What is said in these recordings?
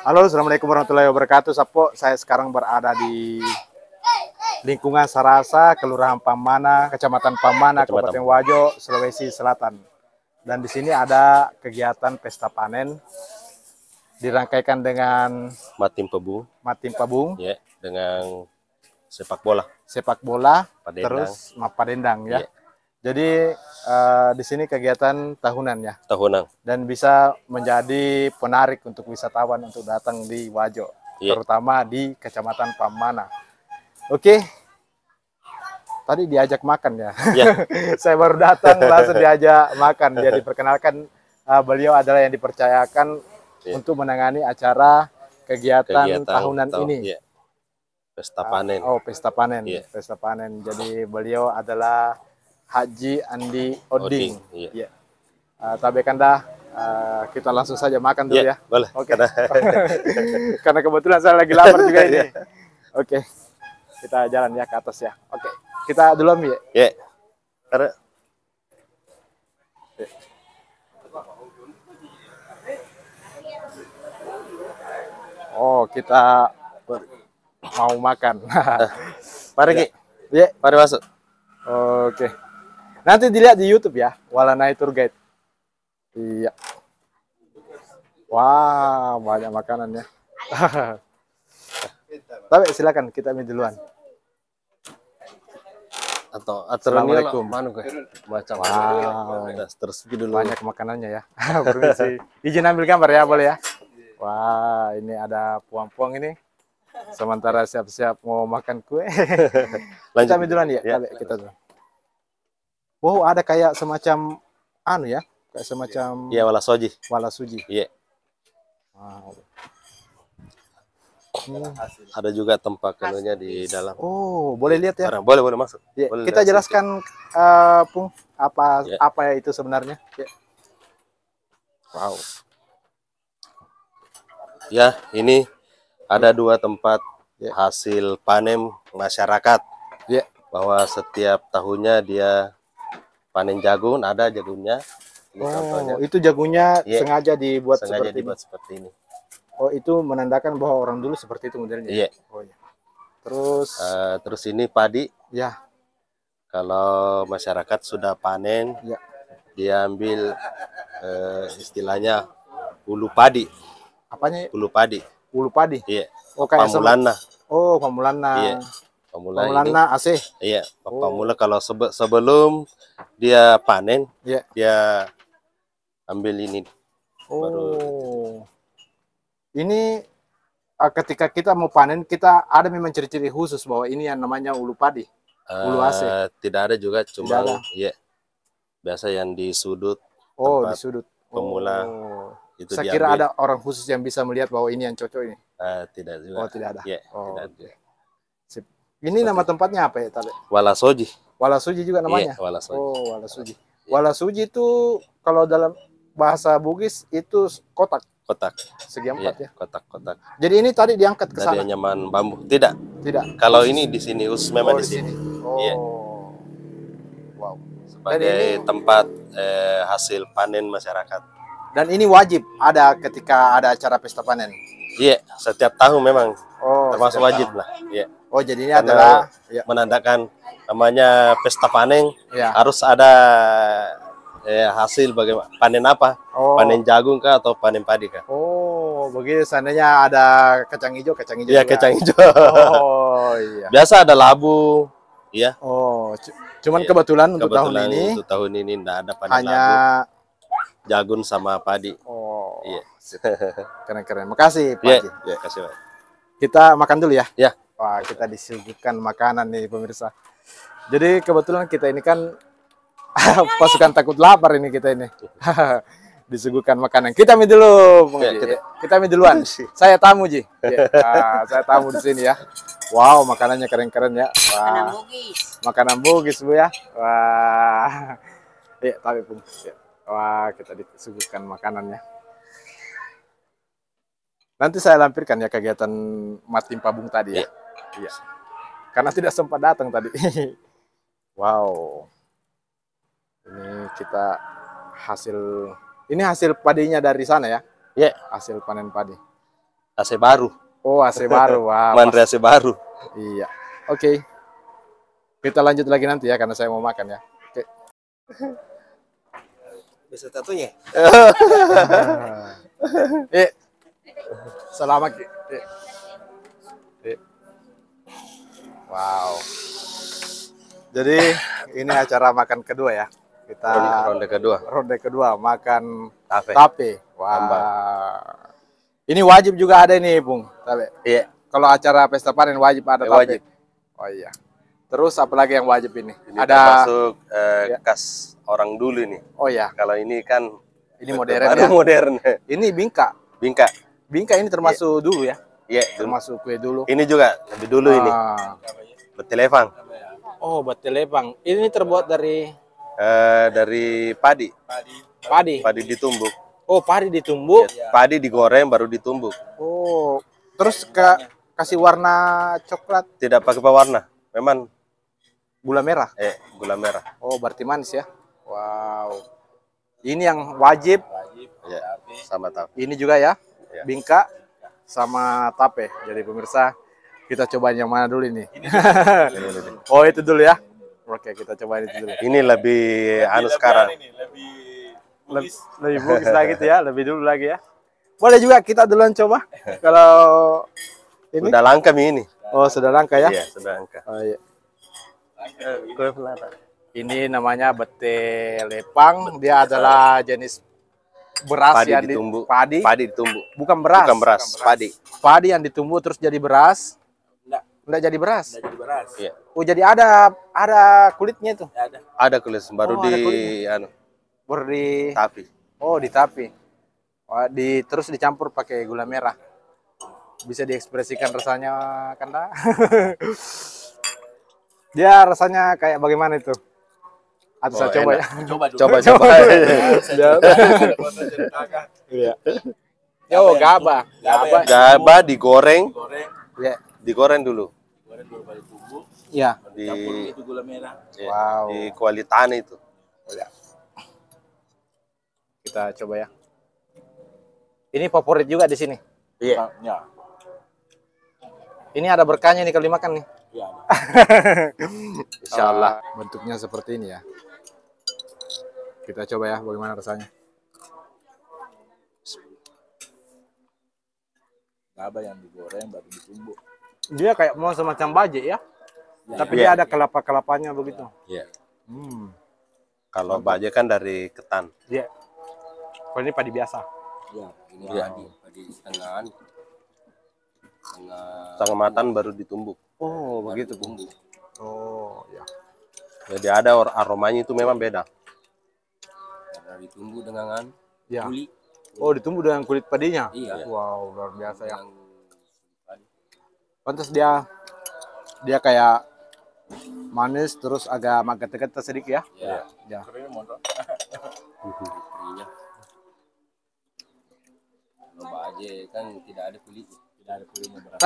Halo, assalamualaikum warahmatullahi wabarakatuh. Sapo, saya sekarang berada di lingkungan Sarasa, Kelurahan Pamana, Kecamatan Pamana, Kecamatan. Kabupaten Wajo, Sulawesi Selatan. Dan di sini ada kegiatan pesta panen dirangkaikan dengan Matim Pebu, Matim Pabung, ya, dengan sepak bola, sepak bola, Padendang, terus Mapadendang ya. ya, Jadi di sini kegiatan tahunan ya, tahunan, dan bisa menjadi penarik untuk wisatawan untuk datang di Wajo, ya, terutama di Kecamatan Pamana. Oke, tadi diajak makan ya. ya, Saya baru datang langsung diajak makan. Jadi perkenalkan, beliau adalah yang dipercayakan ya. untuk menangani acara kegiatan Kegiatan tahunan ini. ya, pesta panen, Oh, pesta panen, ya, pesta panen. Jadi beliau adalah Haji Andi Oding. Oding, ya, Ya. Tapi kan dah, kita langsung saja makan dulu ya, ya. boleh, Oke. karena Karena kebetulan saya lagi lapar juga ini. ya, Oke. Kita jalan ya ke atas ya. Oke. Kita dulu ya. ya, karena Oh, kita mau makan. Mari Ki, Ya. mari masuk. Oke. Nanti dilihat di YouTube ya, Walanai Tour Guide. Iya. Wah, banyak makanannya. Tapi silakan kita ambil duluan. Atau Assalamualaikum. mana gue macam Wow. terus dulu. Banyak makanannya ya. Permisi. Izin ambil gambar ya, boleh ya? Wah, ini ada puang-puang ini. Sementara siap-siap mau makan kue. Lanjut. Kita ambil duluan ya, Ya. kita dulu. Wow, ada kayak semacam anu ya, kayak semacam Ya, wala soji. walasuji. Iya. Wow. Ada juga tempat kenunya di dalam. Oh, boleh lihat ya? Barang, boleh masuk. Ya, Boleh kita lihat jelaskan Pung, apa Ya. apa itu sebenarnya? Ya. Wow. Ya, ini ada dua tempat Ya. hasil panen masyarakat. Ya. Bahwa setiap tahunnya dia panen jagung, ada jagungnya. Ini contohnya. Oh, itu jagonya Ya. sengaja dibuat Sengaja seperti dibuat ini. seperti ini. Oh, itu menandakan bahwa orang dulu seperti itu modelnya. Iya. Oh, ya. Terus Terus ini padi. ya, Kalau masyarakat sudah panen, ya. dia ambil istilahnya hulu padi. Apanya? Hulu padi. Ulu padi. Iya. Oh, kayak Pamulana. Oh, pamulana. Iya. Pamula ini. Pamulana Aceh. Iya. Pamula kalau sebelum dia panen, Ya. dia ambil ini. Oh. Ini ketika kita mau panen, kita ada memang ciri-ciri khusus bahwa ini yang namanya ulu padi. Ulu Aceh. Tidak ada juga, cuma ada. ya biasa yang di sudut. Oh, tempat di sudut. pemula Oh. itu Saya diambil. kira ada orang khusus yang bisa melihat bahwa ini yang cocok ini. Tidak juga. Oh, tidak ada. Ya, Oh, tidak oke. ada. Sip. Ini nama tempatnya apa ya, Tale? Walasoji. Walasuji juga namanya? Iya, Walasoji. Oh, Walasuji. Walasuji itu kalau dalam bahasa Bugis itu kotak, Kotak. segi empat ya. Kotak-kotak. Jadi ini tadi diangkat ke Dari sana? anyaman bambu. Tidak. Tidak. Kalau ini di sini khusus memang Oh, di sini. Oh. Iya. Wow. Sebagai tempat hasil panen masyarakat. Dan ini wajib ada ketika ada acara pesta panen. Iya, setiap tahun memang Oh, termasuk setiap wajib tahun. lah. Iya. Oh, jadi ini Karena adalah ya, menandakan namanya pesta panen, ya. harus ada hasil bagaimana panen apa? Oh. Panen jagung kah atau panen padi kah? Oh, begitu seandainya ada kacang hijau Iya, juga. kacang hijau. Oh, iya. Biasa ada labu, iya. Oh, cuman Iya. kebetulan untuk tahun Kebetulan ini untuk tahun ini enggak ada panen hanya labu, jagung sama padi. oh, Iya. keren-keren. Makasih, Pak Iya, Haji. iya, kasih Pak. Kita makan dulu ya. Ya. Wah, kita disuguhkan makanan nih pemirsa. Jadi kebetulan kita ini kan pasukan takut lapar ini kita ini. Disuguhkan makanan. Kita ambil dulu, Bung Ya, Ji. Kita ambil duluan. Saya tamu, Ji. Ya. Saya tamu di sini ya. Wow, makanannya keren-keren ya. Makanan Wah, Bugis. makanan Bugis, Bu ya. Wah. Ya, tapi Bung. Ya. Wah, kita disuguhkan makanannya. Nanti saya lampirkan ya kegiatan Matim Pabung tadi ya. Iya. Karena tidak sempat datang tadi. Wow. Ini kita hasil padinya dari sana ya. Iya. Hasil panen padi. AC baru. Oh, AC baru. Wah, Mandiri AC baru. iya. Oke. Kita lanjut lagi nanti ya karena saya mau makan ya. Oke. Bisa tatunya? Eh, selamat. Wow. Jadi ini acara makan kedua ya. Kita ronde kedua makan Tape. tape. Wah. Ini wajib juga ada ini, Bung. Tape. Iya. Kalau acara pesta panen wajib ada tape. Wajib. Oh iya. Terus apa lagi yang wajib ini? Ini Ada termasuk khas orang dulu ini. Oh ya, Kalau ini kan ini modern baru ya. modern. Ini bingka. Bingka. Bingka ini termasuk dulu ya. Iya, Termasuk kue dulu. ini juga lebih dulu ini. Ah. Betelevang. Oh, batelepang. Ini terbuat dari Dari padi. padi. Padi ditumbuk. Oh, padi ditumbuk. Padi digoreng baru ditumbuk. Oh, terus kasih warna coklat, Tidak pakai pewarna. Memang gula merah. gula merah. Oh, berarti manis ya. Wow. Ini yang wajib. Ya, sama tahu. Ini juga ya. Ya. Bingka sama tape. Jadi pemirsa, kita cobain yang mana dulu ini? Oh, itu dulu ya. Oke, kita cobain itu dulu. Ini lebih anu sekarang. Lebih bugis lagi tuh ya, lebih dulu lagi ya. Boleh juga kita duluan coba. Kalau ini. Udah langka mie ini. Oh, sudah langka ya? Iya, sudah langka. Oh, iya. Ini namanya betelepang. Dia adalah jenis beras Padi yang ditumbuk. padi. Padi ditumbuk. Bukan beras. Bukan beras, padi. Padi yang ditumbuk terus jadi beras. Enggak jadi beras. Udah jadi beras. Iya. Oh, jadi ada kulitnya itu. Ya ada. Ada kulit baru Oh, ada di kulitnya. anu, Baru di tapi. Oh, ditapi. Oh, terus dicampur pakai gula merah. Bisa diekspresikan rasanya, Kanda. Dia rasanya kayak bagaimana itu? Atau saya coba ya? Coba dulu. Coba. Iya. Yo, gaba. Gaba digoreng, Goreng. Ya. digoreng dulu. Goreng dulu balik bumbu. Iya. Campur Di itu gula merah. Wow. di kualitas itu. Ya. Kita coba ya. Ini favorit juga di sini. Iya. Ya. Ini ada berkahnya nih kalau dimakan nih. Ya. Insya Allah bentuknya seperti ini ya. Kita coba ya bagaimana rasanya. Gaba yang digoreng baru ditumbuk. Dia kayak mau semacam baje ya. Tapi dia ada kelapa-kelapanya begitu. Iya. Kalau Kalau baja kan dari ketan. Iya. Kalau ini padi biasa. Ya, ini Iya. padi setengah. Setengah matang baru ditumbuk. Oh, begitu bumbu. Oh, ya. Jadi ada aromanya itu memang beda. Karena ditumbuk dengan Ya. kulit. Oh, ditumbuh dengan kulit padinya. Iya. Wow, luar biasa ya. Yang padi. Pantas dia kayak manis terus agak getek-getek sedikit ya. Ya. Ya. Kurinya. Coba aja kan tidak ada kulitnya. Tidak ada kulitnya beras.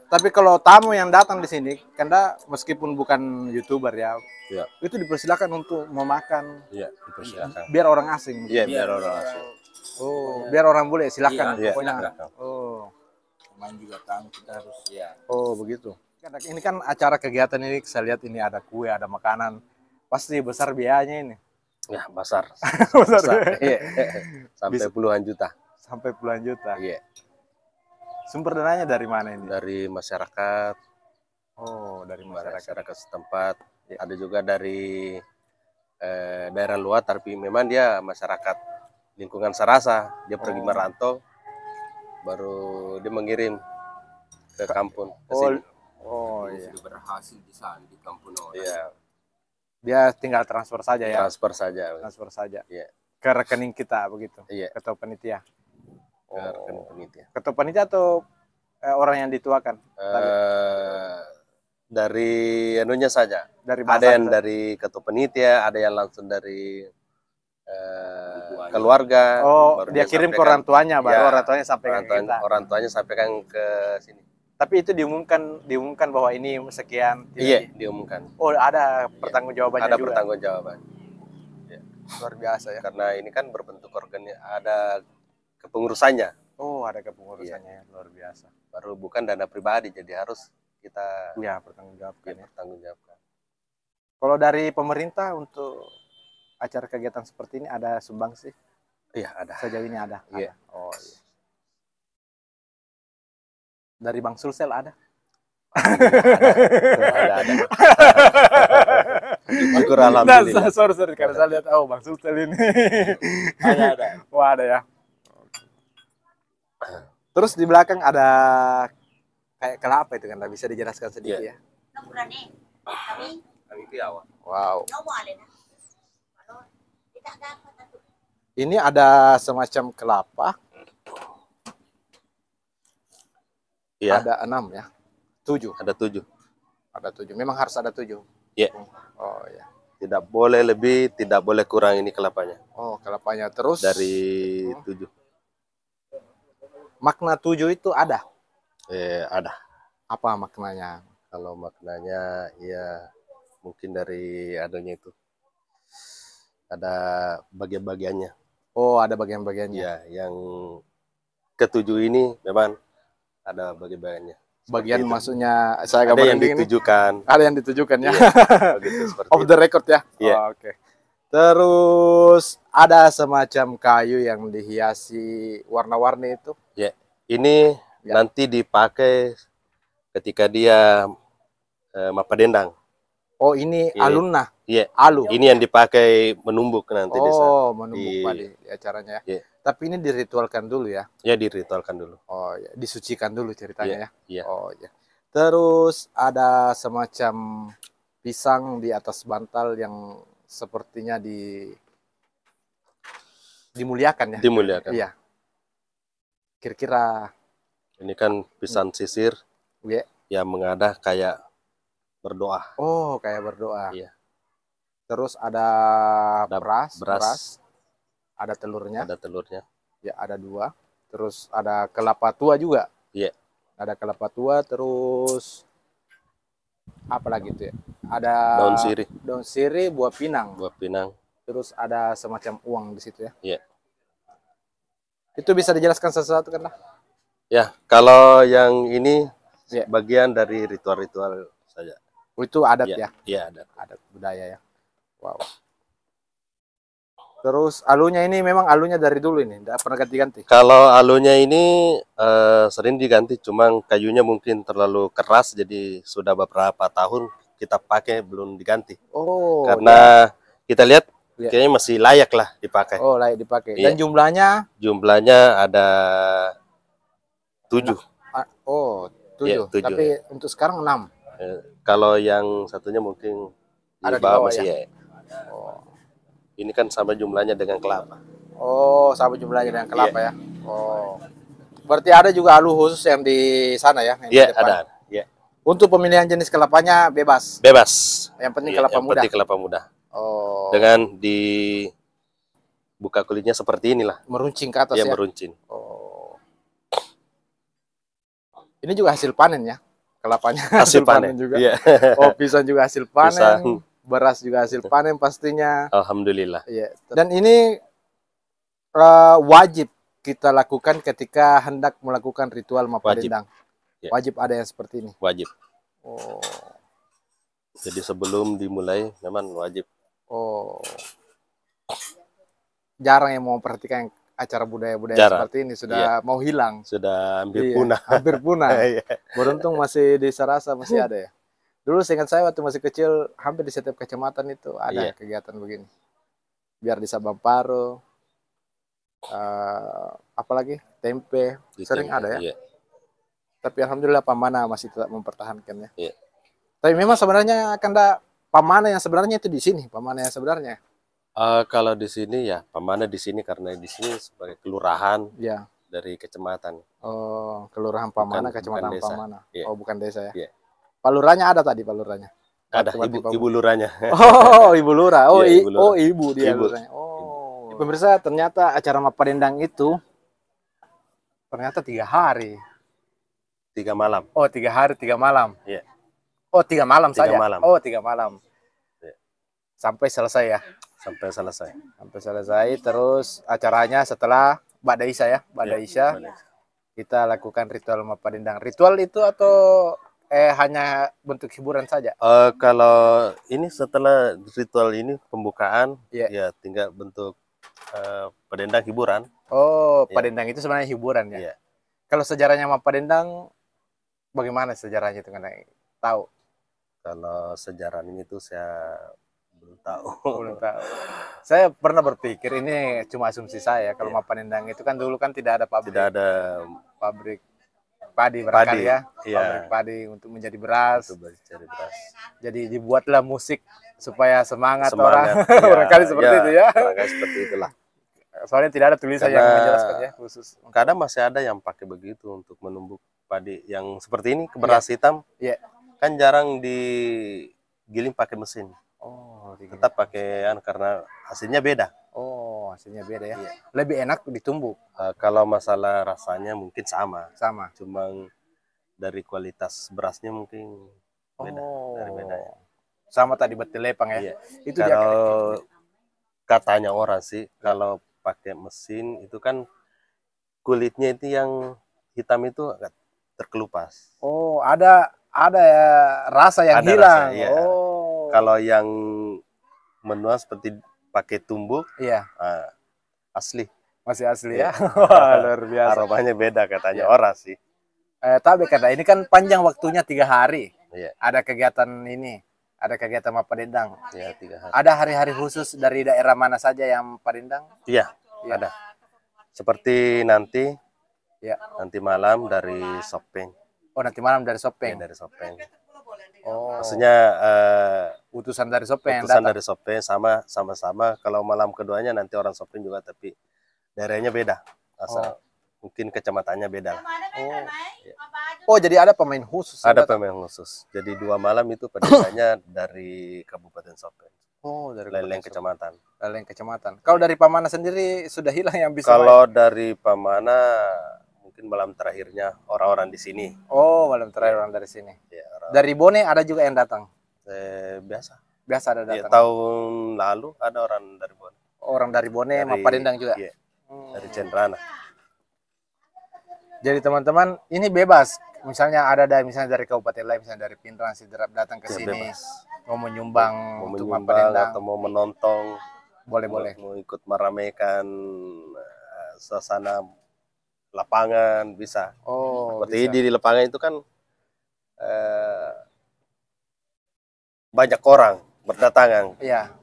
Tapi kalau tamu yang datang di sini, karena meskipun bukan YouTuber ya, Iya. itu dipersilakan untuk memakan Iya, dipersilakan. biar orang asing. Iya, biar orang asing. Oh, biar orang boleh silakan Iya, pokoknya. silakan. Oh. Pemain juga tamu kita harus ya. Oh, begitu. Ini kan acara kegiatan ini saya lihat ini ada kue, ada makanan. Pasti besar biayanya ini. Ya, besar. Besar. Iya. Sampai puluhan juta. Sampai puluhan juta. Iya. Sumber dananya dari mana ini? Dari masyarakat, Oh, dari masyarakat. masyarakat setempat. Ada juga dari daerah luar, tapi memang dia masyarakat lingkungan Sarasa. Dia pergi merantau, baru dia mengirim ke kampung. Ke sini. Oh, iya. Sudah berhasil di sana di kampung orang. Iya, Dia tinggal transfer saja ya. transfer saja. Transfer saja. Iya. Ke rekening kita begitu. Iya. Ketua panitia. Ke rekening panitia. Ketua panitia atau orang yang dituakan? Dari anunya saja. Dari Ada yang dari ketua panitia, ada yang langsung dari keluarga. Oh, baru dia kirim ke sampaikan. orang tuanya, baru Ya, orang tuanya sampai ke kita. orang tuanya sampaikan ke sini. Tapi itu diumumkan bahwa ini sekian. Iya, diumumkan. Oh, ada pertanggungjawabannya Ada juga. pertanggungjawaban. Luar biasa ya. Karena ini kan berbentuk ada kepengurusannya. Oh, ada kepengurusannya ya, luar biasa. Baru bukan dana pribadi, jadi harus kita Ya, pertanggungjawabkan ya. bertanggungjawabkan. Kalau dari pemerintah untuk acara kegiatan seperti ini ada sumbangsi? Iya, ada. Sejauh ini ada. Iya. Ada. Oh iya. Dari Bang Sulsel ada? Ada. Syukur alhamdulillah. Nah, sorry karena saya lihat Bang Sulsel ini. Ada. Wah, ada ya. Terus di belakang ada kayak kelapa itu kan, bisa dijelaskan sedikit ya? Kami piawa. Wow. Ini ada semacam kelapa. Iya. Ada 6 ya? 7. Ada 7. Ada 7. Memang harus ada 7. Iya. Oh ya. Tidak boleh lebih, tidak boleh kurang ini kelapanya. Oh, kelapanya terus Dari 7. makna 7 itu ada. Ada. Apa maknanya? Kalau maknanya ya mungkin dari adanya itu. Ada bagian-bagiannya. Oh, ada bagian-bagiannya. Ya, yang ketujuh ini memang ada bagian-bagiannya. Bagian itu. maksudnya saya Ada gambarin yang ini. ditujukan. Ada yang ditujukan ya. Iya, begitu, seperti Off the record ya. Iya. Oh, oke. Terus ada semacam kayu yang dihiasi warna-warni itu. Ya, ini Ya. nanti dipakai ketika dia mapadendang. Oh, ini Iya. alunna. Iya. Alu. Ini yang dipakai menumbuk nanti di sana. Oh, menumbuk Di- padi di acaranya ya. Iya. Tapi ini diritualkan dulu ya. Ya, diritualkan dulu. Oh, ya. Disucikan dulu ceritanya ya. Iya. Oh, ya. Terus ada semacam pisang di atas bantal yang sepertinya dimuliakan ya. Dimuliakan. Iya. Kira-kira Ini kan pisang sisir ya. yang mengadah kayak berdoa. Oh, kayak berdoa. Iya. Terus ada Ada beras, beras. ada telurnya, Ada telurnya. ya ada 2. Terus ada kelapa tua juga. Iya. Ada kelapa tua, terus apa lagi itu ya? Ada Daun sirih, buah pinang. buah pinang. Terus ada semacam uang di situ ya. Iya. Itu bisa dijelaskan sesuatu kan lah? Ya, kalau yang ini Iya. bagian dari ritual-ritual saja. Oh, itu adat Iya. ya, Iya, ada. adat budaya ya. Wow. Terus alunya ini memang alunya dari dulu ini, tidak pernah ganti-ganti. Kalau alunya ini sering diganti, cuma kayunya mungkin terlalu keras, jadi sudah beberapa tahun kita pakai belum diganti. Oh, Karena kita lihat Iya. kayaknya masih layak lah dipakai. oh layak dipakai. Iya. Dan jumlahnya Jumlahnya ada 7. oh 7. Iya, 7. Tapi untuk sekarang 6. Kalau yang satunya mungkin Ada di bawah bawah masih ya? ya. Ini kan sama jumlahnya dengan kelapa. Oh, sama jumlahnya dengan kelapa ya. Oh. Berarti ada juga alu khusus yang di sana ya? Yang di Iya, depan. ada. Iya. Untuk pemilihan jenis kelapanya bebas. Bebas. Yang penting Iya, kelapa yang muda. penting kelapa muda. Oh. Dengan dibuka kulitnya seperti inilah. Meruncing ke atas Ya, ya. meruncing. Oh. Ini juga hasil panen ya. Kelapanya Hasil panen juga. Iya. Oh, pisang juga hasil panen. Pisang. Beras juga hasil panen pastinya. Alhamdulillah. Iya. Dan ini wajib kita lakukan ketika hendak melakukan ritual mapadendang. Ya. Wajib ada yang seperti ini. Wajib. Oh. Jadi sebelum dimulai memang wajib. Oh. Jarang yang mau memperhatikan acara budaya-budaya Jarang. seperti ini, sudah mau hilang. Sudah hampir Iya, punah. hampir punah. Iya. Beruntung masih di Sarasa masih ada ya. Dulu seingat saya waktu masih kecil hampir di setiap kecamatan itu ada Iya. kegiatan begini. Biar di Sabamparo, apalagi tempe Di sering tempe, ada ya. Iya. Tapi alhamdulillah Pamana masih tetap mempertahankannya. Iya. Tapi memang sebenarnya akan ada Pamana yang sebenarnya itu di sini, Pamana yang sebenarnya. Kalau di sini ya, Pamana di sini karena di sini sebagai kelurahan Ya. dari kecamatan. Oh, Kelurahan Pamana, Bukan Kecamatan desa. Pamana. Iya. Oh, bukan desa ya. Iya. Paluranya ada tadi paluranya. Ada Waktu ibu lurahnya. Oh, ibu lurah. Oh, Iya, ibu lurah. oh ibu dia Ibu. lurahnya. Oh. Pemirsa, ternyata acara Mapadendang itu ternyata 3 hari. 3 malam. Oh, 3 hari 3 malam. Iya. Oh, 3 malam 3 saja. malam. Oh, 3 malam. Iya. Sampai selesai ya. Sampai selesai. Sampai selesai terus acaranya setelah Ba'da Isya ya, Ba'da Iya, Isya. Ba'da Isya. kita lakukan ritual Mapadendang. Ritual itu atau hanya bentuk hiburan saja? Kalau ini setelah ritual ini pembukaan, Iya. ya tinggal bentuk pedendang hiburan. Oh, Iya. Padendang itu sebenarnya hiburan ya. Iya. Kalau sejarahnya Mapadendang, bagaimana sejarahnya itu kan tahu? Kalau sejarah ini tuh saya belum tahu. Belum tahu. Saya pernah berpikir ini cuma asumsi saya. Kalau Iya. Mapadendang itu kan dulu kan tidak ada pabrik, Tidak ada pabrik padi barangkali padi. ya, Iya. pabrik padi untuk menjadi beras. Itu cari beras. Jadi dibuatlah musik supaya semangat, Semangat. orang. Iya, Barangkali seperti itu ya. Barangkali seperti itulah. Soalnya tidak ada tulisan yang Karena menjelaskan ya khusus. kadang masih ada yang pakai begitu untuk menumbuk padi yang seperti ini, beras hitam. Iya. Kan jarang digiling pakai mesin. Oh, Tetap pakai karena hasilnya beda. oh, hasilnya beda ya. Iya. Lebih enak ditumbuk Kalau masalah rasanya mungkin sama, sama. cuma dari kualitas berasnya mungkin beda. Oh, Dari bedanya. sama tadi betil lepang ya. Iya. Itu dia. Kalau katanya orang sih, kalau pakai mesin itu kan kulitnya itu yang hitam itu agak terkelupas. Oh, ada ya rasa yang Ada hilang. rasa, iya. Oh. Kalau yang menua seperti pakai tumbuk, Iya, asli. masih asli Iya. ya. Wah, luar biasa. Aromanya beda katanya Iya. orang sih. Tapi karena ini kan panjang waktunya 3 hari. Iya. Ada kegiatan ini, ada kegiatan Mapadendang. Ya, 3 hari. Ada hari-hari khusus dari daerah mana saja yang Mapadendang? Iya, Iya. ada. Seperti nanti Ya. nanti malam dari Sopeng. Oh, nanti malam dari Ya, Sopeng. dari Sopeng. Oh, Maksudnya utusan dari Sopeng yang utusan datang. dari Sopeng sama-sama. Kalau malam keduanya nanti orang Sopeng juga, tapi daerahnya beda. Asal mungkin kecamatannya beda lah. Oh, jadi ada pemain khusus. yang Ada datang. pemain khusus. Jadi 2 malam itu pedesanya dari Kabupaten Sopeng. Oh, dari Leleng Kabupaten kecamatan. Sopeng. Leleng kecamatan. Kalau dari Pamana sendiri sudah hilang yang bisa main? Kalau dari Pamana mungkin malam terakhirnya orang-orang di sini. Oh, malam terakhir orang dari sini. Ya, orang, Dari Bone ada juga yang datang. biasa. Biasa ada Ya, datang. tahun lalu ada orang dari Bone. Orang dari Bone, Dari- Mapadendang juga. Iya, Hmm. dari Cendrana. Jadi teman-teman ini bebas. Misalnya ada dari misalnya dari kabupaten lain, misalnya dari Pindrang, Sidrap datang ke Ya, sini, bebas. mau menyumbang Mau untuk menyumbang Mapadendang, atau mau menonton, boleh-boleh. mau ikut meramaikan suasana lapangan bisa. Oh, Seperti bisa. di lapangan itu kan banyak orang berdatangan. Iya.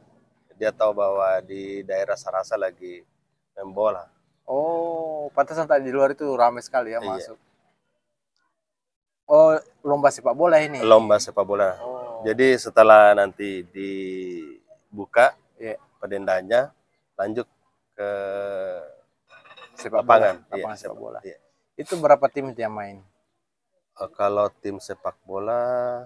Dia tahu bahwa di daerah Sarasa lagi main bola. Oh, pantesan tadi di luar itu ramai sekali ya Iya. masuk. Oh, lomba sepak bola ini. Lomba sepak bola. Oh. Jadi setelah nanti dibuka Iya. pedendanya, lanjut ke Sepak lapangan. bola, lapangan Iya, sepak bola. iya. Itu berapa tim yang main? Kalau tim sepak bola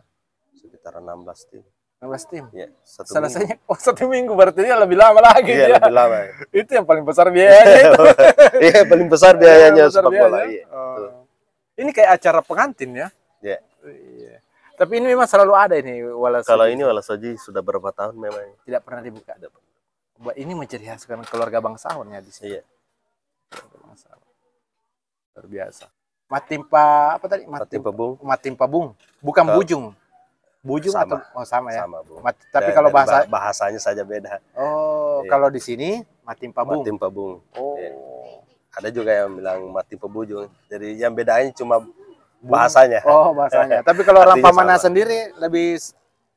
sekitar 16 tim. 16 tim. Ya, satu minggu. Selesainya oh 1 minggu berarti dia lebih lama lagi Iya, dia. lebih lama. Itu yang paling besar biayanya itu. Iya, paling besar biayanya Besar sepak bola. biaya. Iya. Oh. Ini kayak acara pengantin ya. Iya. Iya. Tapi ini memang selalu ada ini walau Kalau ini Walasoji sudah berapa tahun memang tidak pernah dibuka. ada. Buat ini menciri khaskan keluarga bangsawan ya di sini. Iya. Keluarga bangsawan. Luar biasa. Matimpa apa tadi? Patim Pebung Matimpa Bung. Bukan Kalau- Bujung. Bujung Sama. atau sama ya? sama Bu. Tapi Dari kalau bahasa bahasanya saja beda. oh, Iya. kalau di sini Matimpa Bung. Patim Pebung. Oh. Iya. Ada juga yang bilang Mati Pebujung. Jadi yang bedanya cuma bahasanya. Oh, bahasanya. Tapi kalau orang Artinya Pamana sama. sendiri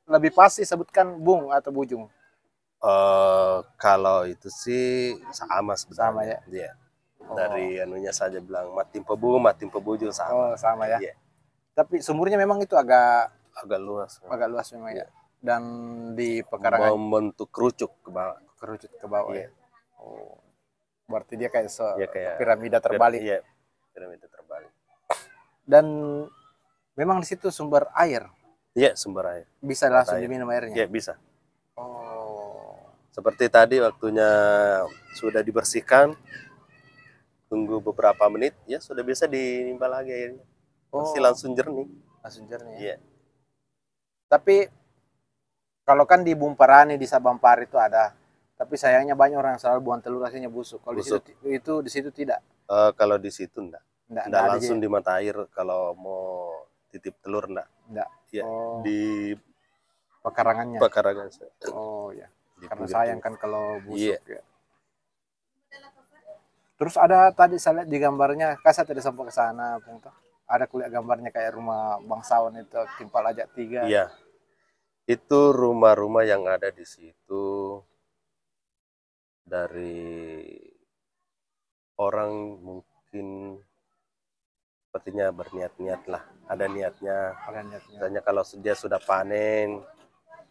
lebih pasti sebutkan Bung atau Bujung. Kalau itu sih sama sebenarnya. Sama ya? Iya. Oh. Dari anunya saja bilang Mati Pebung, Mati Pebujung sama. Oh, sama ya. Iya. Tapi sumurnya memang itu agak Agak luas. luas memang ya. Dan di pekarangan Membentuk kerucuk ke bawah. kerucut ke bawah Iya. ya. Oh. Berarti dia kayak Iya, kayak piramida terbalik. Iya. Piramida terbalik. Dan memang di situ sumber air. Iya, sumber air. Bisa langsung air. diminum airnya. Iya, bisa. Oh. Seperti tadi waktunya sudah dibersihkan, tunggu beberapa menit, ya sudah bisa dinimbal lagi airnya. Masih langsung jernih. langsung jernih. Iya. Tapi kalau kan di Bumparani di Sabampar itu ada, tapi sayangnya banyak orang yang selalu buang telur akhirnya busuk. Kalau Busuk. di situ tidak. Kalau di situ enggak. Enggak Nggak ada langsung aja. di mata air kalau mau titip telur enggak. Enggak. Ya, Oh, di pekarangannya. pekarangan Oh ya. di Karena pinggir sayang pinggir. kan kalau Iya, busuk ya. Terus ada tadi saya lihat di gambarnya, kan saya tadi sempat ke sana, Bung, toh. Ada kuliah gambarnya kayak rumah bangsawan itu, timpal ajak tiga. iya. Itu rumah-rumah yang ada di situ dari orang mungkin sepertinya berniat-niat lah, ada niatnya. Ada niatnya. Misalnya kalau dia sudah panen,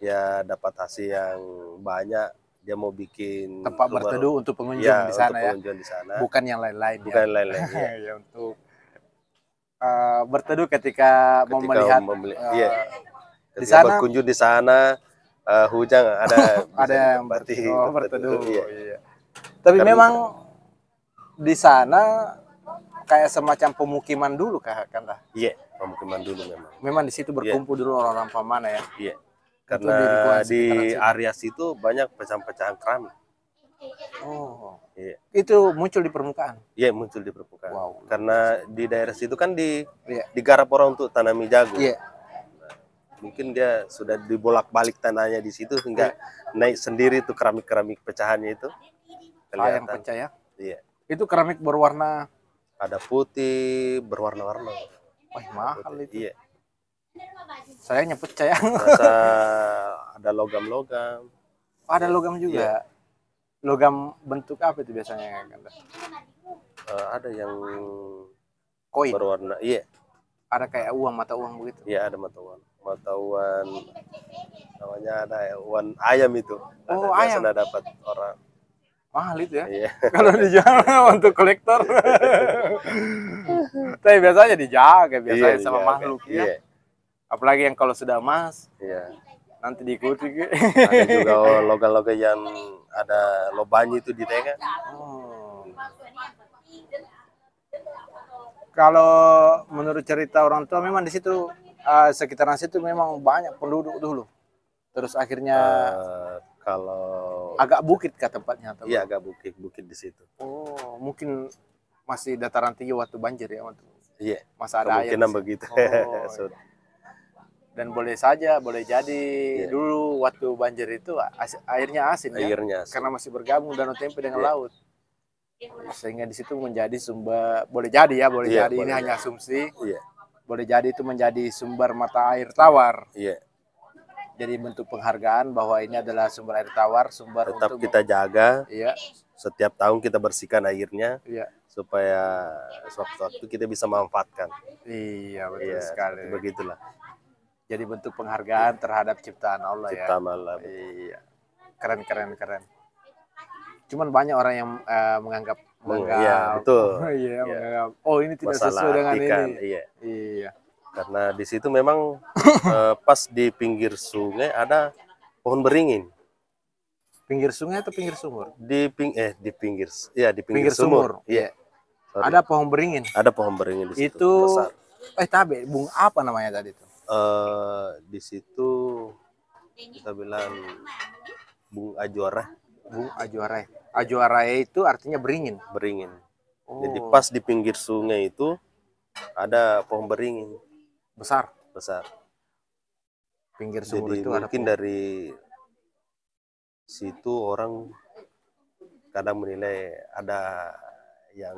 ya dapat hasil yang banyak, dia mau bikin Tempat rumah, berteduh untuk pengunjung ya di untuk sana ya. pengunjung di sana, Bukan yang lain-lain bukan ya. yang lain-lain ya. Ya untuk berteduh ketika mau Ketika melihat membeli, iya, di ketika sana berkunjung di sana, hujan ada bisa ada yang ditempati berteduh. iya. Iya. Tapi Karena memang di sana kayak semacam pemukiman dulu kah kan lah. iya, pemukiman dulu memang. Memang di situ Iya, berkumpul dulu orang-orang Pamana ya. iya. Untuk Karena di lingkungan sekitaran di situ. area situ banyak pecahan-pecahan keramik. Oh, Iya. itu muncul di permukaan. Iya, muncul di permukaan. Wow. Karena di daerah situ kan Iya. digarap orang untuk tanami jagung. Iya. Mungkin dia sudah dibolak-balik tanahnya di situ hingga naik sendiri tuh keramik-keramik pecahannya itu Sayang kelihatan. pecah ya. Iya. Itu keramik berwarna, Ada putih, berwarna-warna. wah mahal itu. Iya. Sayangnya pecah ya. Masa ada logam-logam. Ada logam juga. Logam bentuk apa itu biasanya kan? Ada yang Koin. berwarna. Iya. Ada kayak uang, mata uang begitu. Iya, ada mata uang. Mata uang namanya ada uang ayam itu. Oh, Ada, ayam. biasanya dapat orang. Mahal itu ya. Iya. Kalau dijual untuk kolektor. Tapi biasanya dijaga biasanya sama dijaga. makhluk ya. Iya. Apalagi yang kalau sudah emas Iya. nanti diikuti. Ada juga logam-logam yang ada lobanya itu di tengah. Oh. Kalau menurut cerita orang tua memang di situ sekitaran situ memang banyak penduduk dulu. Terus akhirnya Kalau agak bukit kah tempatnya atau iya belum? agak bukit-bukit di situ. Oh, mungkin masih dataran tinggi waktu banjir ya, waktu Iya. masa ada air. Kemungkinan di situ. begitu. Oh, So, dan boleh saja, boleh jadi dulu waktu banjir itu airnya asin ya, airnya karena masih bergabung Danau Tempe dengan Iya. laut. Sehingga di situ menjadi sumber, boleh jadi ya, boleh Iya, jadi ini boleh. hanya asumsi. Iya. Boleh jadi itu menjadi sumber mata air tawar. Iya. Jadi bentuk penghargaan bahwa ini adalah sumber air tawar, sumber Tetap untuk kita jaga. iya, Setiap tahun kita bersihkan airnya iya. supaya suatu-suatu kita bisa manfaatkan. Iya, betul Iya, sekali. seperti begitulah. Jadi bentuk penghargaan terhadap ciptaan Allah ya. Cipta malam. Iya. Keren keren keren. Cuman banyak orang yang menganggap Iya, betul. iya, menganggap oh ini tidak Masalah sesuai dengan artikan, ini. iya. Iya. Karena di situ memang pas di pinggir sungai ada pohon beringin. Pinggir sungai atau pinggir sumur? Di pinggir, ya di pinggir Pinggir sumur. sumur. Iya. Iya. Ada pohon beringin. Ada pohon beringin di situ. Itu besar. tabe, bung apa namanya tadi itu? Di situ kita bilang bung ajuara. Bung ajuarai. Ajuarai itu artinya beringin. Beringin. Oh. Jadi pas di pinggir sungai itu ada pohon beringin Besar. besar. Pinggir sumur Jadi itu ada mungkin pohon. dari situ orang kadang menilai ada yang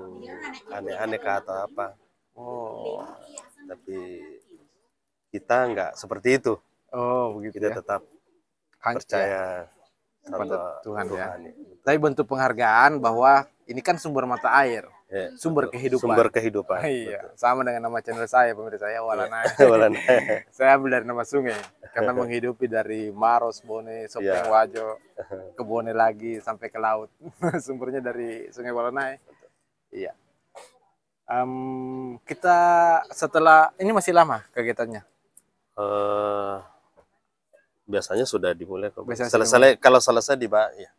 aneh-aneh kah atau apa. Oh. Tapi kita nggak seperti itu. Oh, begitu Kita ya. tetap Hanya percaya kepada sama Tuhan ya. ya. Tapi bentuk penghargaan bahwa ini kan sumber mata air, Ya, sumber betul. kehidupan. Sumber kehidupan. Iya, sama dengan nama channel saya, pemirsa saya Walanai. Walan. Saya ambil dari nama sungai karena menghidupi dari Maros, Bone, Sopeng, Wajo, ke Bone lagi sampai ke laut. Sumbernya dari Sungai Walanai. Iya. Kita setelah ini masih lama kegiatannya. Biasanya sudah dimulai kok. Biasanya Selesai kalau selesai ya.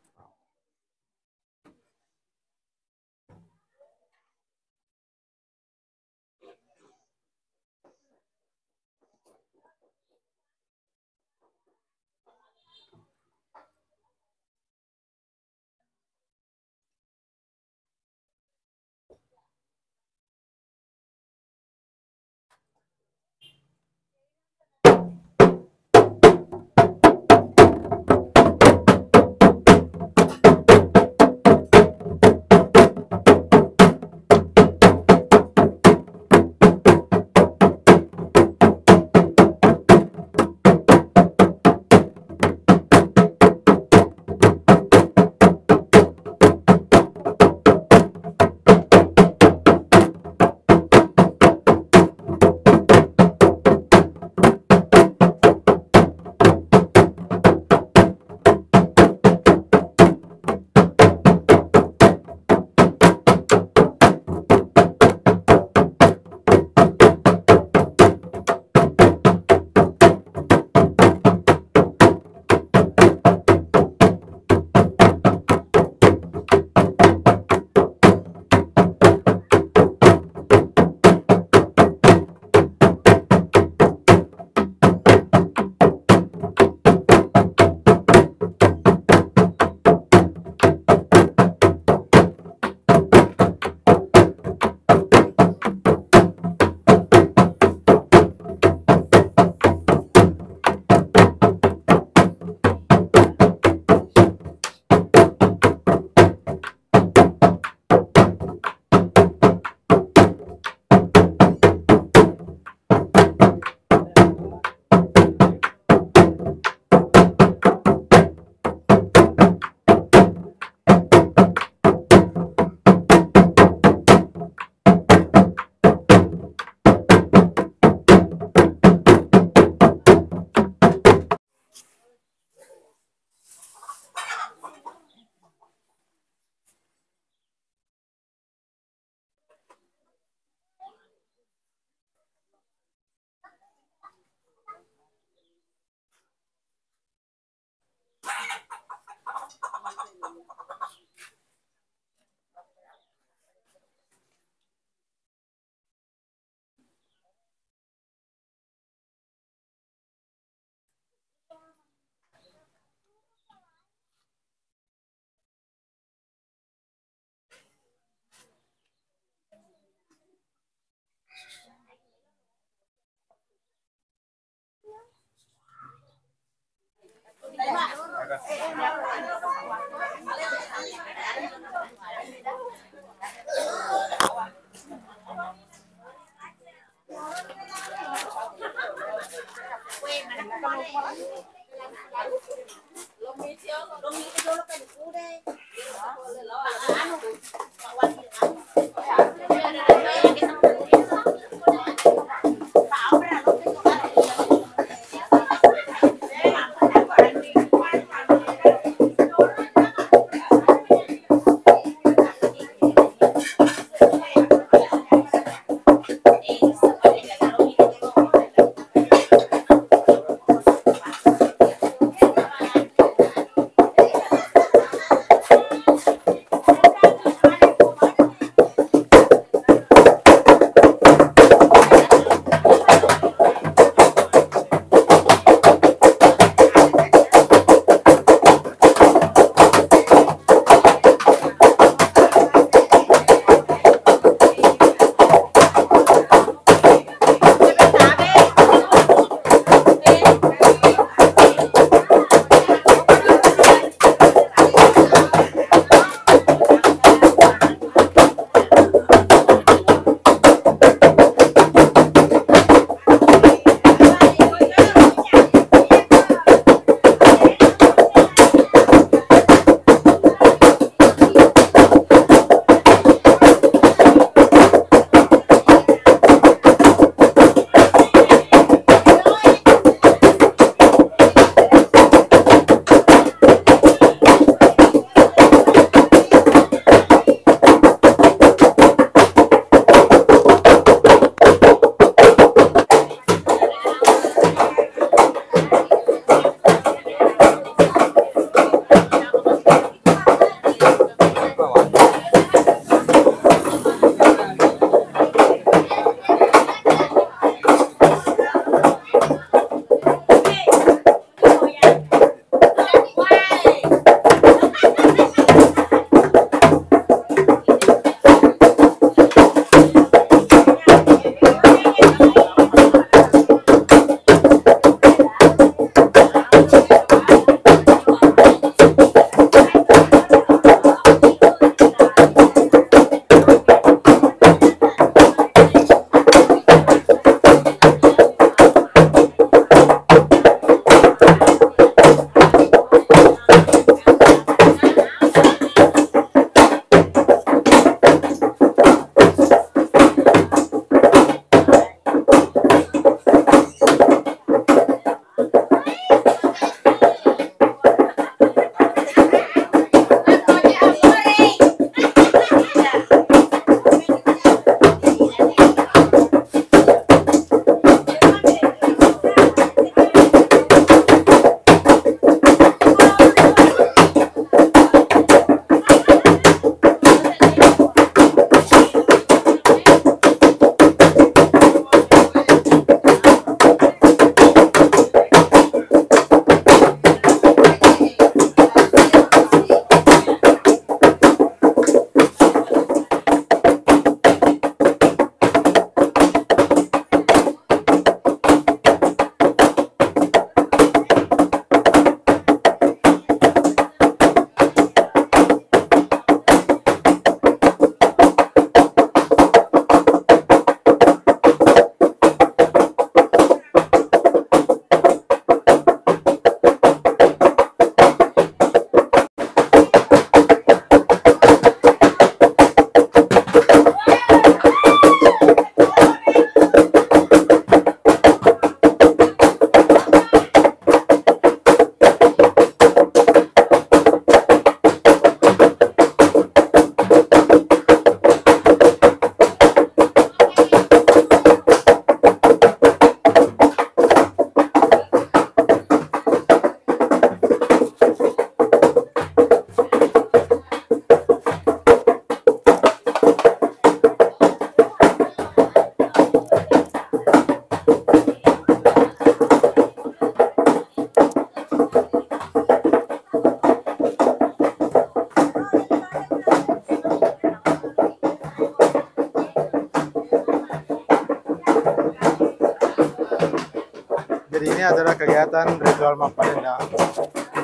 Jadi ini adalah kegiatan ritual Mapalenda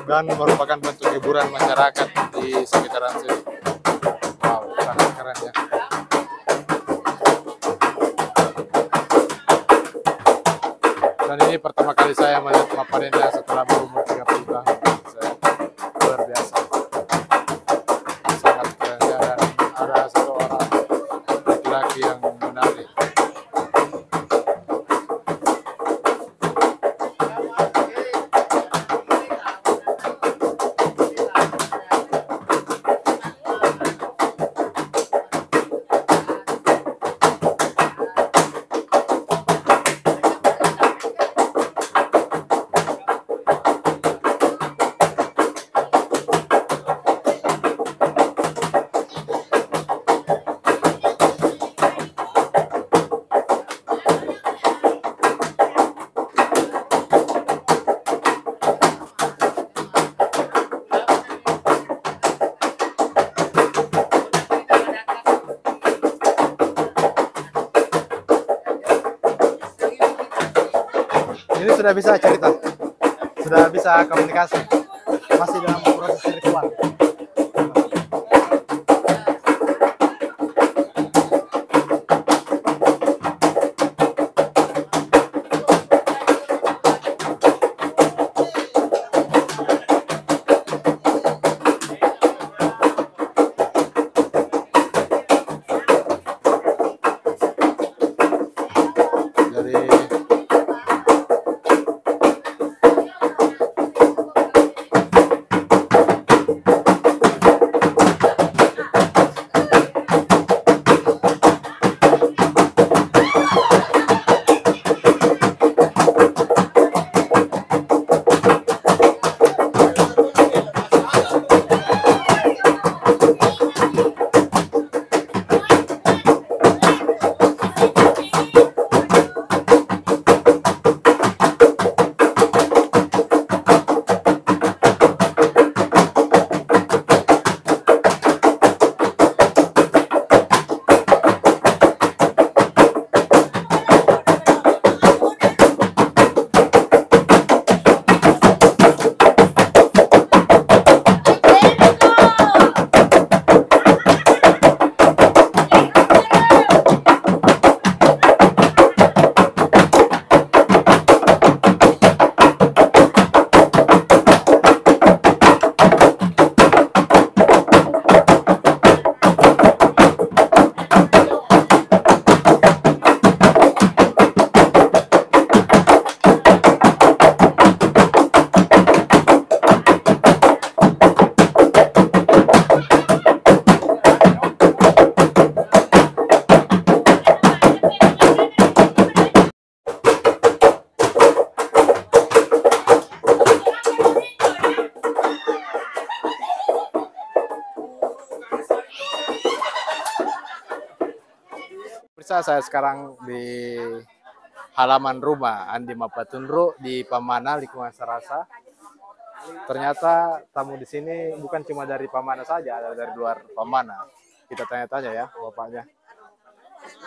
dan merupakan bentuk hiburan masyarakat di sekitaran sini. Wow, sangat keren ya. Dan ini pertama kali saya melihat Mapadendah setelah berumur 30 tahun. Saya, luar biasa. Sangat keren ya. Dan ada satu orang laki-laki yang menari. Ini sudah bisa cerita, sudah bisa komunikasi, masih dalam proses ritual. Jadi saya sekarang di halaman rumah Andi Mapatunru di Pamana, lingkungan Sarasa. Ternyata tamu di sini bukan cuma dari Pamana saja, ada dari luar Pamana. Kita tanya-tanya ya bapaknya.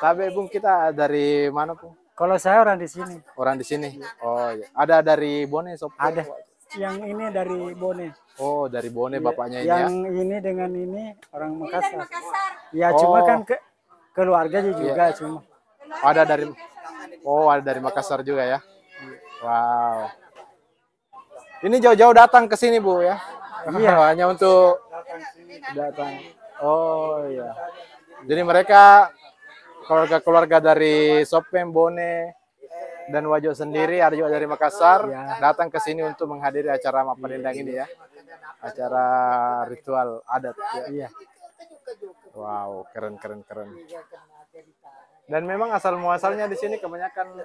Tapi Bung, kita dari mana Bung? Kalau saya orang di sini. Orang di sini. Oh iya. Ada dari Bone Sob? Ada. Yang ini dari Bone. Oh, dari Bone bapaknya ini yang ya. ini dengan ini orang Makassar. Ya Oh. cuma kan keluarganya juga cuma. Ada dari ada dari Makassar juga ya. Wow. Ini jauh-jauh datang ke sini, Bu ya. Iya, hanya untuk datang. Oh iya. Jadi mereka keluarga-keluarga dari Sopeng, Bone, dan Wajo sendiri, ada juga dari Makassar, datang ke sini untuk menghadiri acara Mapadendah ini ya. Acara ritual adat ya. Iya. Wow, keren. Dan memang asal muasalnya di sini kebanyakan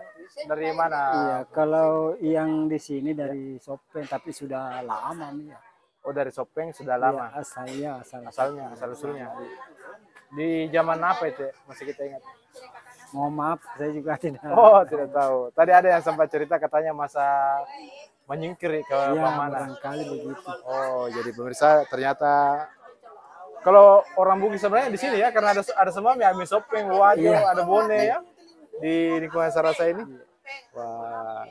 dari mana? Iya, kalau yang di sini dari Sopeng tapi sudah lama nih ya. Oh, dari Sopeng sudah lama. Iya, Asalnya, asal usulnya. Di zaman apa itu? Masih kita ingat? Mohon maaf, saya juga tidak. Oh, tidak tahu. Tadi ada yang sempat cerita katanya masa menyingkir ke Iya, Pamana. barangkali begitu. Oh, jadi pemirsa ternyata kalau orang Bugis sebenarnya di sini ya, karena ada semua ya, Ami Sopeng, Wajo, ada Bone ya di lingkungan Sarasa ini. Wah,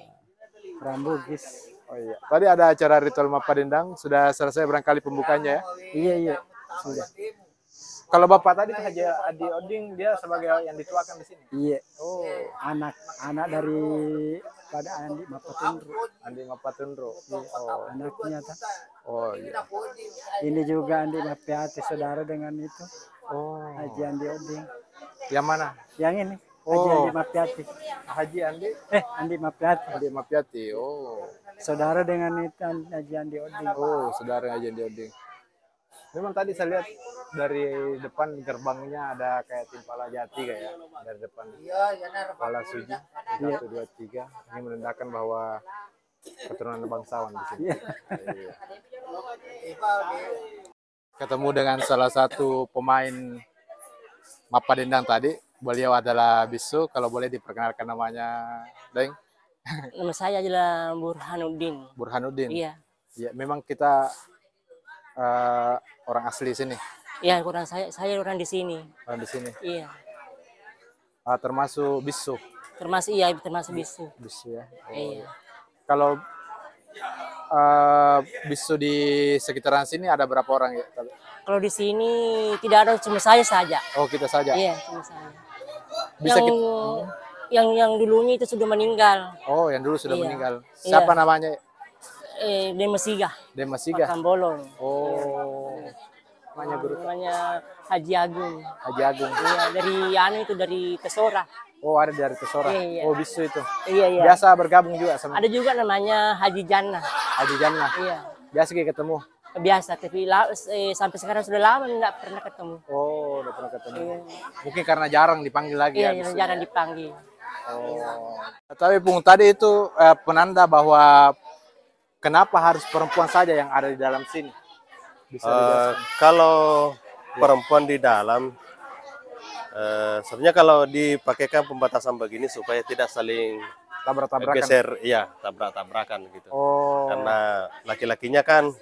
Orang Bugis. Oh iya. Tadi ada acara ritual Mapa Dendang, sudah selesai barangkali pembukanya ya. Iya, iya. Sudah. Kalau Bapak tadi Haji Adi Oding dia sebagai yang dituakan di sini. Iya. Oh, Anak dari pada Andi Mapatundru. Andi Mapatundro. Oh, Anaknya tak. oh iya. Ini juga Andi Mapiati, saudara dengan itu. Oh, Haji Andi Oding. yang mana? Yang ini. Haji Oh. Andi Mapiati. Haji Andi Andi Mapiati. Andi Mapiati. Oh, Saudara dengan itu Haji Andi Oding. oh, saudara Haji Andi Oding. Memang tadi saya lihat dari depan gerbangnya ada kayak timpala jati kayak dari depan. Timpala Suji 1, 2, 3. Ini menandakan bahwa keturunan bangsawan di sini. Iya. Ketemu dengan salah satu pemain Mapa Dendang tadi. Beliau adalah Bisu. Kalau boleh diperkenalkan namanya, Deng. Nama saya adalah Burhanuddin. Burhanuddin. Iya. Ya, memang kita orang asli sini, Iya, saya orang di sini. orang di sini. Iya. Termasuk Bisu. Termasuk bisu. Bisu ya. Oh, Iya. kalau bisu di sekitaran sini ada berapa orang ya? Kalau di sini tidak ada, cuma saya saja. Oh, kita saja. Iya, cuma saya. Bisa yang, kita. yang dulunya itu sudah meninggal. Oh, yang dulu sudah Iya. meninggal. Iya. Siapa namanya? Demasiga. Demasiga. Kambolon. Oh. Namanya guru Namanya Haji Agung. Haji Agung. Iya, dari Tesora. Oh, ada dari Tesora. Iya. Oh, bisu itu. Iya, iya. Biasa bergabung juga sama Ada juga namanya Haji Jannah. Haji Jannah. Iya. Biasa kita ketemu. Biasa, tapi sampai sekarang sudah lama nggak pernah ketemu. Oh, udah pernah ketemu. Iya. Mungkin karena jarang dipanggil lagi Iya, ya. Bisu. jarang dipanggil. Oh. Tapi Pung tadi itu penanda bahwa kenapa harus perempuan saja yang ada di dalam sini? Bisa dijelaskan? Kalau perempuan di dalam, sebenarnya kalau dipakaikan pembatasan begini supaya tidak saling Tabrak-tabrakan. geser, ya tabrak-tabrakan gitu. Oh, Karena laki-lakinya kan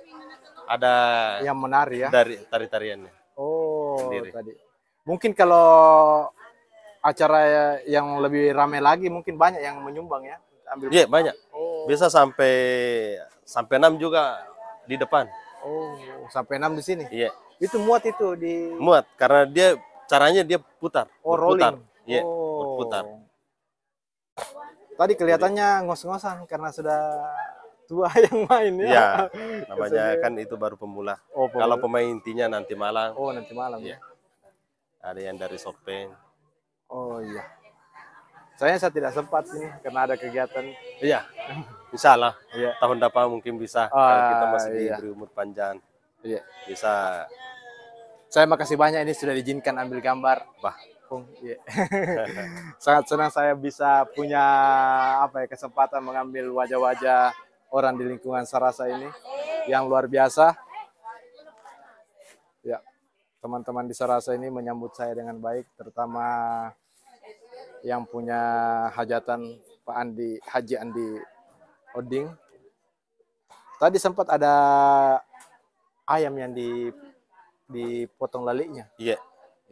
ada yang menari ya. dari tari-tariannya. Oh, sendiri. tadi. Mungkin kalau acara yang lebih ramai lagi mungkin banyak yang menyumbang ya. Ambil. Iya, banyak. Oh. Bisa sampai 6 juga di depan. Oh, sampai 6 di sini. Iya, Itu muat itu di muat karena dia caranya dia putar. Oh, berputar. rolling. Iya, Oh. berputar. Tadi kelihatannya ngos-ngosan karena sudah tua yang main ya. Iya, namanya kan itu baru pemula. Oh, Kalau pemain intinya nanti malam oh, nanti malam Iya. ya. ada yang dari Sopeng. Oh iya. Saya tidak sempat ini karena ada kegiatan. Iya, insya Allah Iya. tahun depan mungkin bisa. Ah, Kalau kita masih iya. diberi umur panjang, Iya. bisa. Saya makasih banyak ini sudah diizinkan ambil gambar. Bah. Pung. Iya. Sangat senang saya bisa punya apa ya kesempatan mengambil wajah-wajah orang di lingkungan Sarasa ini yang luar biasa. Ya, teman-teman di Sarasa ini menyambut saya dengan baik, terutama yang punya hajatan Pak Andi, Haji Andi Oding. Tadi sempat ada ayam yang dipotong laliknya. Iya,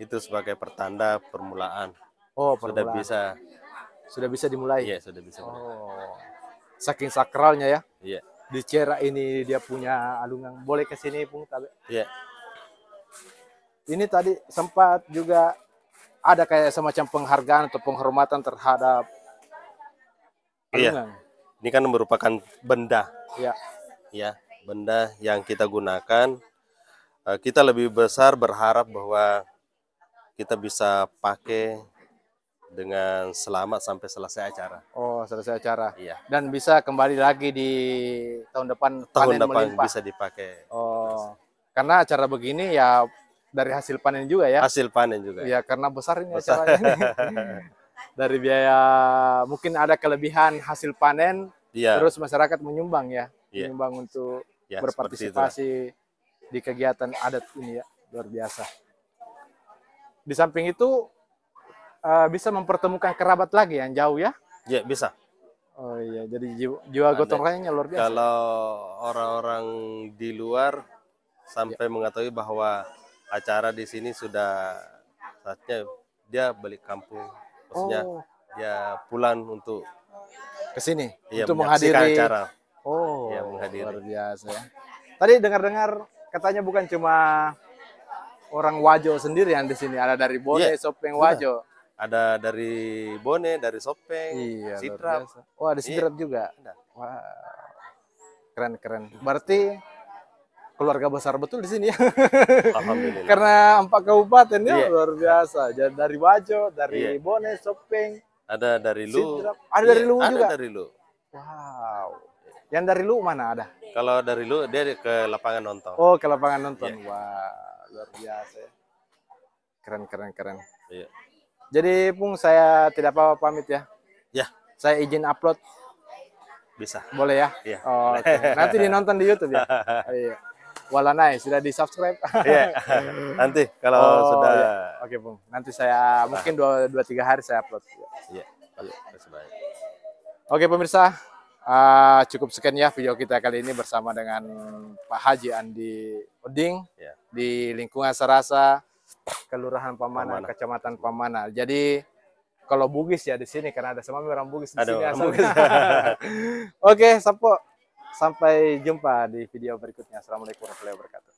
itu sebagai pertanda permulaan. Oh, Sudah permulaan. bisa. Sudah bisa dimulai. Iya, sudah bisa. Oh, saking sakralnya ya. Iya, Di Cera ini dia punya alungan. Boleh ke sini, Pung? iya. Ini tadi sempat juga ada kayak semacam penghargaan atau penghormatan terhadap Iya. alungan. Ini kan merupakan benda, Iya. ya, benda yang kita gunakan. Kita lebih besar berharap bahwa kita bisa pakai dengan selamat sampai selesai acara. Oh, selesai acara. Iya. Dan bisa kembali lagi di tahun depan Tahun panen depan melimpah. bisa dipakai. Oh, karena acara begini ya dari hasil panen juga ya. Hasil panen juga. Iya, karena besar ini Besar. acaranya ini. Dari biaya mungkin ada kelebihan hasil panen, Iya. terus masyarakat menyumbang ya, Iya. menyumbang untuk Ya, seperti itu. berpartisipasi di kegiatan adat ini ya, luar biasa. Di samping itu bisa mempertemukan kerabat lagi yang jauh ya. Ya, bisa. Oh iya, jadi jiwa gotong royongnya luar biasa. Kalau orang-orang di luar sampai mengetahui bahwa acara di sini sudah saatnya dia balik kampung, maksudnya Oh, dia pulang untuk ke sini ya, untuk menyaksikan menghadiri acara. Oh, yang menghadiri. luar biasa ya. Tadi dengar-dengar katanya bukan cuma orang Wajo sendiri yang di sini, ada dari Bone, Iya, Sopeng, sudah. Wajo. Ada dari Bone, dari Sopeng, Iya, luar Sidrap. biasa. Oh, ada Sidrap juga. Ada. Wah, keren. Berarti keluarga besar betul di sini ya. Alhamdulillah. Karena 4 kabupaten ya, Iya. luar biasa. Jadi dari Wajo, dari Iya. Bone, Sopeng, Ada dari Lu. Sidrap. Ada dari Lu Ada juga. dari Lu. Wow. Yang dari Lu mana ada? Kalau dari Lu dia ke lapangan nonton. Oh, ke lapangan nonton. Iya. Wah, luar biasa ya. Keren. Iya. Jadi, Pung, saya tidak apa-apa pamit ya. Ya, Saya izin upload, bisa. boleh ya? Iya. Oh, oke. Nanti dinonton di YouTube ya. Iya. Walanai sudah di-subscribe. Iya. Nanti kalau Oh, sudah iya. Oke, Pung. Nanti saya mungkin 2-3 hari saya upload. iya. Terima baik. Oke, pemirsa. Cukup sekian ya video kita kali ini bersama dengan Pak Haji Andi Oding Ya. di lingkungan Sarasa, Kelurahan Pamana, Pamana. Kecamatan Pamana. Jadi kalau Bugis ya di sini karena ada semua orang Bugis di Ada sini. orang asalnya. Bugis. Oke, sampai jumpa di video berikutnya. Assalamualaikum warahmatullahi wabarakatuh.